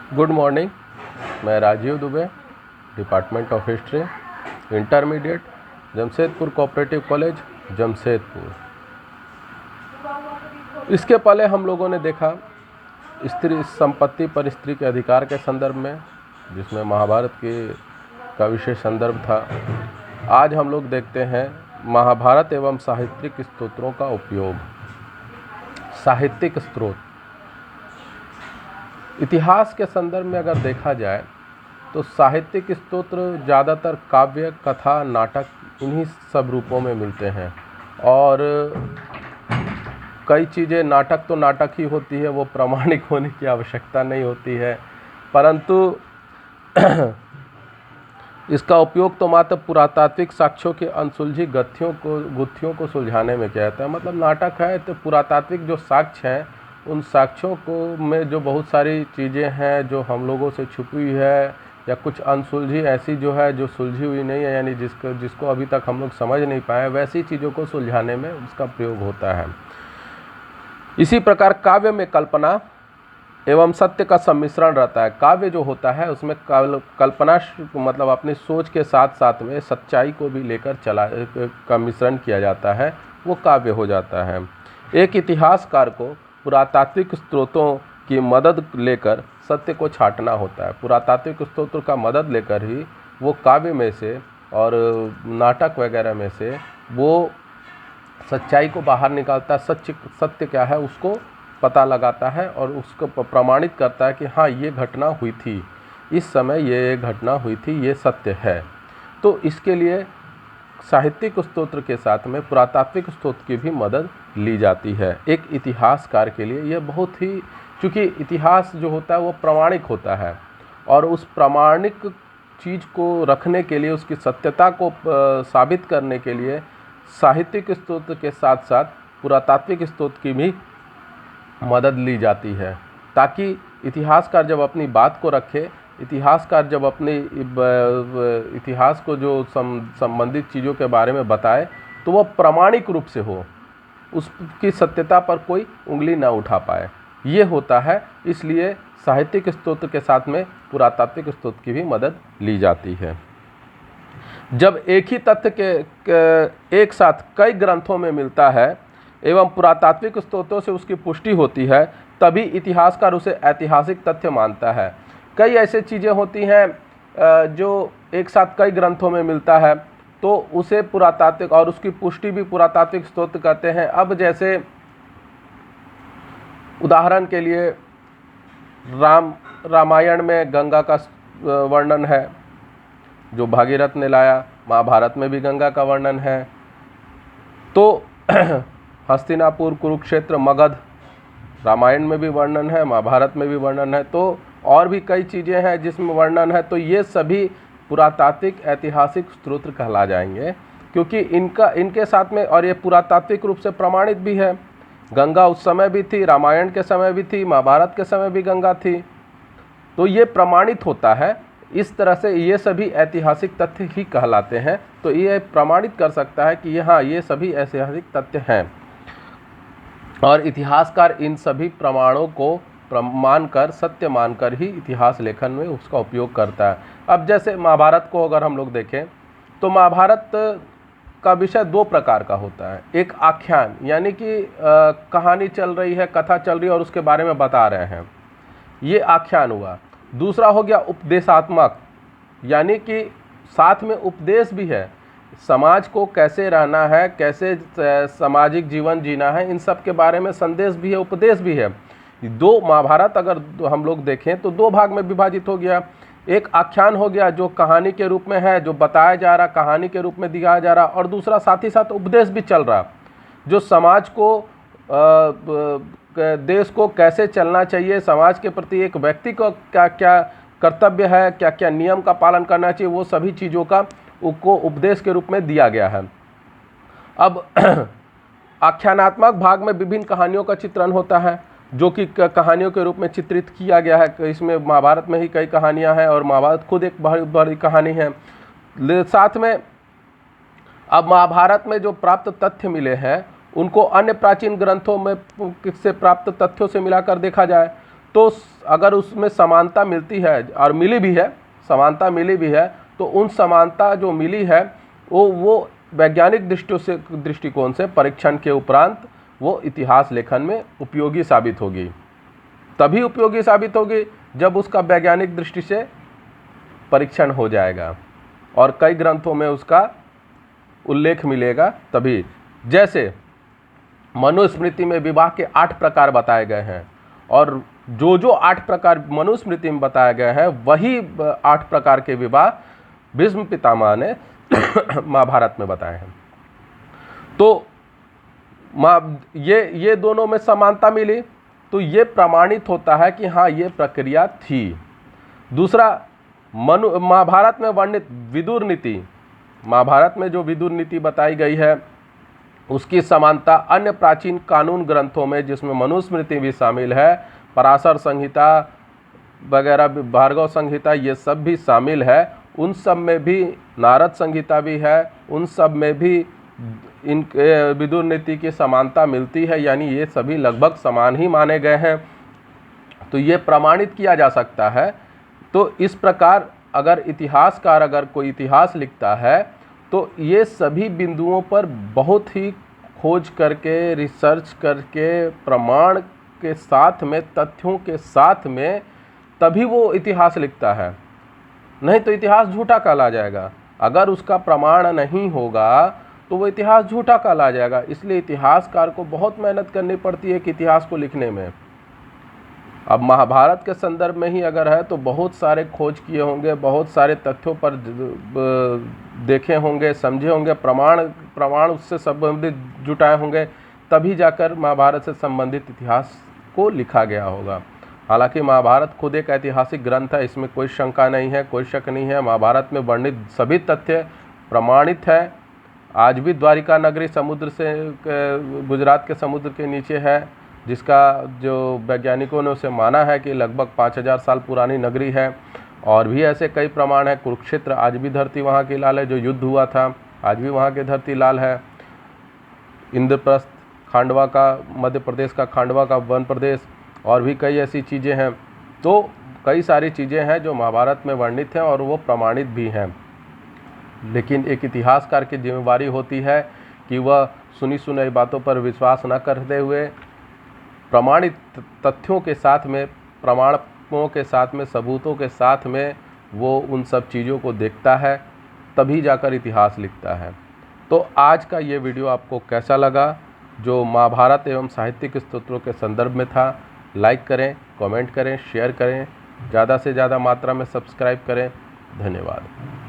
Good morning. मैं Rajiv Dubey, department of history, intermediate, Jamshedpur cooperative college, Jamshedpur. इसके पहले हम लोगों ने देखा स्त्री संपत्ति पर स्त्री के अधिकार के संदर्भ में, जिसमें महाभारत का विशेष संदर्भ था। आज हम लोग देखते हैं महाभारत एवं साहित्यिक स्तोत्रों का उपयोग। साहित्यिक स्रोत, इतिहास के संदर्भ में अगर देखा जाए तो साहित्यिक स्तोत्र ज़्यादातर काव्य, कथा, नाटक इन्हीं सब रूपों में मिलते हैं। और कई चीज़ें नाटक तो नाटक ही होती है, वो प्रामाणिक होने की आवश्यकता नहीं होती है, परंतु इसका उपयोग तो मात्र पुरातात्विक साक्ष्यों के अनसुलझी गुत्थियों को सुलझाने में किया जाता है। मतलब नाटक है तो पुरातात्विक जो साक्ष्य हैं, उन साक्ष्यों को में जो बहुत सारी चीज़ें हैं जो हम लोगों से छुपी हुई है, या कुछ अनसुलझी ऐसी जो है जो सुलझी हुई नहीं है, यानी जिसको अभी तक हम लोग समझ नहीं पाए, वैसी चीज़ों को सुलझाने में उसका प्रयोग होता है। इसी प्रकार काव्य में कल्पना एवं सत्य का सम्मिश्रण रहता है। काव्य जो होता है उसमें कल्पना मतलब अपनी सोच के साथ साथ में सच्चाई को भी लेकर का मिश्रण किया जाता है, वो काव्य हो जाता है। एक इतिहासकार को पुरातात्विक स्रोतों की मदद लेकर सत्य को छांटना होता है। पुरातात्विक स्रोतों का मदद लेकर ही वो काव्य में से और नाटक वगैरह में से वो सच्चाई को बाहर निकालता है। सत्य क्या है उसको पता लगाता है और उसको प्रमाणित करता है कि हाँ, ये घटना हुई थी, इस समय ये घटना हुई थी, ये सत्य है। तो इसके लिए साहित्यिक स्तोत्र के साथ में पुरातात्विक स्रोत की भी मदद ली जाती है। एक इतिहासकार के लिए यह बहुत ही, चूँकि इतिहास जो होता है वो प्रामाणिक होता है, और उस प्रामाणिक चीज़ को रखने के लिए, उसकी सत्यता को साबित करने के लिए साहित्यिक स्रोत के साथ साथ पुरातात्विक स्रोत की भी मदद ली जाती है, ताकि इतिहासकार जब अपनी बात को रखे, इतिहासकार जब अपने इतिहास को जो संबंधित चीज़ों के बारे में बताए, तो वह प्रामाणिक रूप से हो, उसकी सत्यता पर कोई उंगली ना उठा पाए। ये होता है, इसलिए साहित्यिक स्रोत के साथ में पुरातात्विक स्रोत की भी मदद ली जाती है। जब एक ही तथ्य के एक साथ कई ग्रंथों में मिलता है एवं पुरातात्विक स्रोतों से उसकी पुष्टि होती है, तभी इतिहासकार उसे ऐतिहासिक तथ्य मानता है। कई ऐसी चीज़ें होती हैं जो एक साथ कई ग्रंथों में मिलता है, तो उसे पुरातात्विक, और उसकी पुष्टि भी पुरातात्विक स्रोत कहते हैं। अब जैसे उदाहरण के लिए रामायण में गंगा का वर्णन है जो भागीरथ ने लाया, महाभारत में भी गंगा का वर्णन है। तो हस्तिनापुर, कुरुक्षेत्र, मगध रामायण में भी वर्णन है, महाभारत में भी वर्णन है। तो और भी कई चीज़ें हैं जिसमें वर्णन है, तो ये सभी पुरातात्विक ऐतिहासिक स्रोत कहला जाएंगे, क्योंकि इनके साथ में, और ये पुरातात्विक रूप से प्रमाणित भी है। गंगा उस समय भी थी, रामायण के समय भी थी, महाभारत के समय भी गंगा थी, तो ये प्रमाणित होता है। इस तरह से ये सभी ऐतिहासिक तथ्य ही कहलाते हैं। तो ये प्रमाणित कर सकता है कि हाँ, ये सभी ऐतिहासिक तथ्य हैं, और इतिहासकार इन सभी प्रमाणों को मानकर, सत्य मानकर ही इतिहास लेखन में उसका उपयोग करता है। अब जैसे महाभारत को अगर हम लोग देखें, तो महाभारत का विषय दो प्रकार का होता है। एक आख्यान, यानी कि कहानी चल रही है, कथा चल रही है और उसके बारे में बता रहे हैं, ये आख्यान हुआ। दूसरा हो गया उपदेशात्मक, यानी कि साथ में उपदेश भी है, समाज को कैसे रहना है, कैसे सामाजिक जीवन जीना है, इन सब के बारे में संदेश भी है, उपदेश भी है। दो महाभारत अगर हम लोग देखें तो दो भाग में विभाजित हो गया। एक आख्यान हो गया जो कहानी के रूप में है, जो बताया जा रहा, कहानी के रूप में दिखाया जा रहा, और दूसरा साथ ही साथ उपदेश भी चल रहा, जो समाज को, देश को कैसे चलना चाहिए, समाज के प्रति एक व्यक्ति को क्या क्या कर्तव्य है, क्या क्या नियम का पालन करना चाहिए, वो सभी चीज़ों का को उपदेश के रूप में दिया गया है। अब आख्यानात्मक भाग में विभिन्न कहानियों का चित्रण होता है, जो कि कहानियों के रूप में चित्रित किया गया है। इसमें महाभारत में ही कई कहानियां हैं, और महाभारत खुद एक बहुत बड़ी कहानी है। साथ में अब महाभारत में जो प्राप्त तथ्य मिले हैं, उनको अन्य प्राचीन ग्रंथों में से प्राप्त तथ्यों से मिलाकर देखा जाए तो अगर उसमें समानता मिलती है और मिली भी है, समानता मिली भी है, तो उन समानता जो मिली है वो वैज्ञानिक दृष्टिकोण से परीक्षण के उपरांत वो इतिहास लेखन में उपयोगी साबित होगी। तभी उपयोगी साबित होगी जब उसका वैज्ञानिक दृष्टि से परीक्षण हो जाएगा और कई ग्रंथों में उसका उल्लेख मिलेगा तभी। जैसे मनुस्मृति में विवाह के 8 प्रकार बताए गए हैं, और जो 8 प्रकार मनुस्मृति में बताए गए हैं वही 8 प्रकार के विवाह भीष्म पितामह ने महाभारत में बताए हैं। तो ये दोनों में समानता मिली, तो ये प्रमाणित होता है कि हाँ ये प्रक्रिया थी। दूसरा, महाभारत में वर्णित विदुर नीति, महाभारत में जो विदुर नीति बताई गई है उसकी समानता अन्य प्राचीन कानून ग्रंथों में, जिसमें मनुस्मृति भी शामिल है, पराशर संहिता वगैरह, भार्गव संहिता, ये सब भी शामिल है। उन सब में भी, नारद संहिता भी है, उन सब में भी इन विदुर नीति की समानता मिलती है, यानी ये सभी लगभग समान ही माने गए हैं। तो ये प्रमाणित किया जा सकता है। तो इस प्रकार अगर इतिहासकार अगर कोई इतिहास लिखता है तो ये सभी बिंदुओं पर बहुत ही खोज करके, रिसर्च करके, प्रमाण के साथ में, तथ्यों के साथ में तभी वो इतिहास लिखता है, नहीं तो इतिहास झूठा कहला जाएगा। अगर उसका प्रमाण नहीं होगा तो वो इतिहास झूठा कहला जाएगा। इसलिए इतिहासकार को बहुत मेहनत करनी पड़ती है कि इतिहास को लिखने में। अब महाभारत के संदर्भ में ही अगर है तो बहुत सारे खोज किए होंगे, बहुत सारे तथ्यों पर देखे होंगे, समझे होंगे, प्रमाण उससे संबंधित जुटाए होंगे, तभी जाकर महाभारत से संबंधित इतिहास को लिखा गया होगा। हालांकि महाभारत खुद एक ऐतिहासिक ग्रंथ है, इसमें कोई शंका नहीं है, कोई शक नहीं है। महाभारत में वर्णित सभी तथ्य प्रमाणित है। आज भी द्वारिका नगरी समुद्र से, गुजरात के समुद्र के नीचे है, जिसका जो वैज्ञानिकों ने उसे माना है कि लगभग 5000 साल पुरानी नगरी है। और भी ऐसे कई प्रमाण हैं। कुरुक्षेत्र, आज भी धरती वहाँ की लाल है, जो युद्ध हुआ था आज भी वहाँ की धरती लाल है। इंद्रप्रस्थ, खांडवा का, मध्य प्रदेश का खांडवा का वन प्रदेश, और भी कई ऐसी चीज़ें हैं। तो कई सारी चीज़ें हैं जो महाभारत में वर्णित हैं और वो प्रमाणित भी हैं। लेकिन एक इतिहासकार की जिम्मेवारी होती है कि वह सुनी सुनाई बातों पर विश्वास न करते हुए प्रमाणित तथ्यों के साथ में, प्रमाणों के साथ में, सबूतों के साथ में वो उन सब चीज़ों को देखता है, तभी जाकर इतिहास लिखता है। तो आज का ये वीडियो आपको कैसा लगा, जो महाभारत एवं साहित्यिक स्तोत्रों के संदर्भ में था? लाइक करें, कमेंट करें, शेयर करें, ज़्यादा से ज़्यादा मात्रा में सब्सक्राइब करें। धन्यवाद।